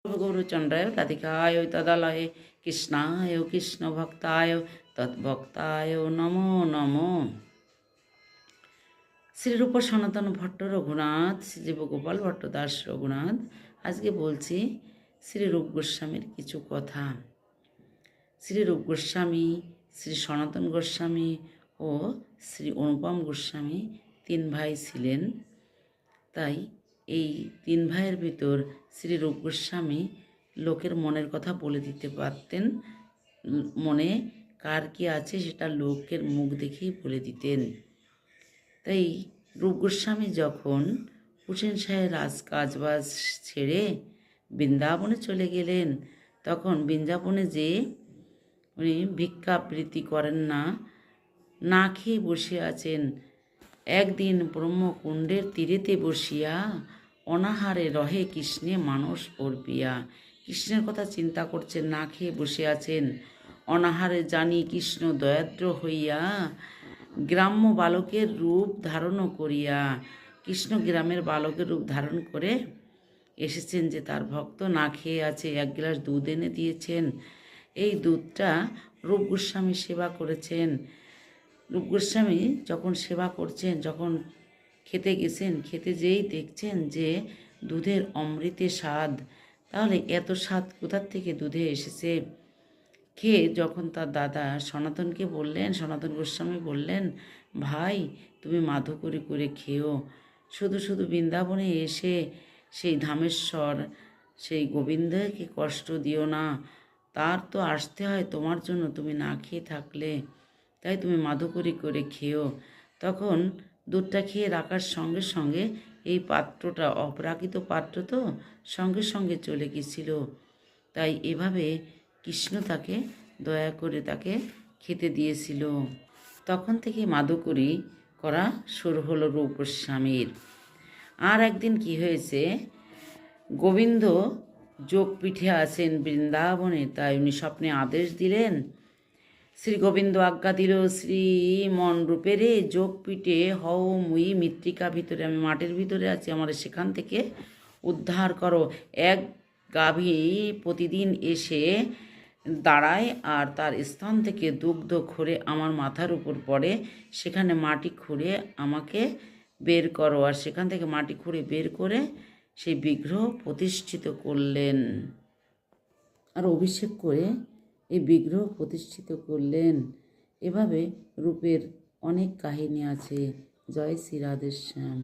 গৌরচন্দ্রায় রাধিকায় তদালয়ে কৃষ্ণায় কৃষ্ণ ভক্তায় তদ্ভক্তায় নমো নমো। শ্রীরূপ সনাতন ভট্ট রঘুনাথ, শ্রীজীব গোপাল ভট্ট দাস রঘুনাথ। আজকে বলছি শ্রীরূপ গোস্বামীর কিছু কথা। শ্রীরূপ গোস্বামী, শ্রী সনাতন গোস্বামী ও শ্রী অনুপম গোস্বামী তিন ভাই ছিলেন। তাই এই তিন ভাইয়ের ভিতর শ্রীরূপ গোস্বামী লোকের মনের কথা বলে দিতে পারতেন। মনে কার কি আছে সেটা লোকের মুখ দেখেই বলে দিতেন। তাই রূপ গোস্বামী যখন হুসেন শাহের কাজবাজ ছেড়ে বৃন্দাবনে চলে গেলেন, তখন বৃন্দাবনে যে উনি ভিক্ষাবৃত্তি করেন না, না খেয়ে বসে আছেন। একদিন ব্রহ্মকুণ্ডের তীরেতে বসিয়া অনাহারে রহে কৃষ্ণে মানস অর্পিয়া। কৃষ্ণের কথা চিন্তা করছেন, না খেয়ে বসে আছেন। অনাহারে জানি কৃষ্ণ দয়াদ্র হইয়া গ্রাম্য বালকের রূপ ধারণ করিয়া, কৃষ্ণ গ্রামের বালকের রূপ ধারণ করে এসেছেন যে তার ভক্ত না খেয়ে আছে। এক গ্লাস দুধ এনে দিয়েছেন। এই দুধটা রূপ গোস্বামী সেবা করেছেন। রূপ গোস্বামী যখন সেবা করছেন, যখন খেতে গেছেন, খেতে যেই দেখছেন যে দুধের অমৃতে স্বাদ, তাহলে এত স্বাদ কোথার থেকে দুধে এসেছে। খেয়ে যখন তার দাদা সনাতনকে বললেন, সনাতন গোস্বামী বললেন, ভাই তুমি মাধু করে করে খেও, শুধু শুধু বৃন্দাবনে এসে সেই ধামেশ্বর সেই গোবিন্দকে কষ্ট দিও না, তার তো আসতে হয় তোমার জন্য, তুমি না খেয়ে থাকলে, তাই তুমি মাধু করে করে খেও। তখন দুধটা খেয়ে রাখার সঙ্গে সঙ্গে এই পাত্রটা, অপরাকৃত পাত্র তো, সঙ্গে সঙ্গে চলে গেছিল। তাই এভাবে কৃষ্ণ তাকে দয়া করে তাকে খেতে দিয়েছিল। তখন থেকে মাধুকরী করা শুরু হলো রূপ গোস্বামীর। আর একদিন কি হয়েছে, গোবিন্দ যোগপীঠে আছেন বৃন্দাবনে, তাই উনি স্বপ্নে আদেশ দিলেন। শ্রী গোবিন্দ আজ্ঞা দিল, শ্রী মন রূপেরে যোগপীঠে হও মুই মৃত্তিকা ভিতরে, আমি মাটির ভিতরে আছি, আমার সেখান থেকে উদ্ধার করো। এক গাভী প্রতিদিন এসে দাঁড়ায় আর তার স্থান থেকে দুগ্ধ খুঁড়ে আমার মাথার উপর পড়ে, সেখানে মাটি খুঁড়ে আমাকে বের করো। আর সেখান থেকে মাটি খুঁড়ে বের করে সেই বিগ্রহ প্রতিষ্ঠিত করলেন আর অভিষেক করে এই বিগ্রহ প্রতিষ্ঠিত করলেন। এভাবে রূপের অনেক কাহিনী আছে। জয় শ্রী রাধেশ্যাম।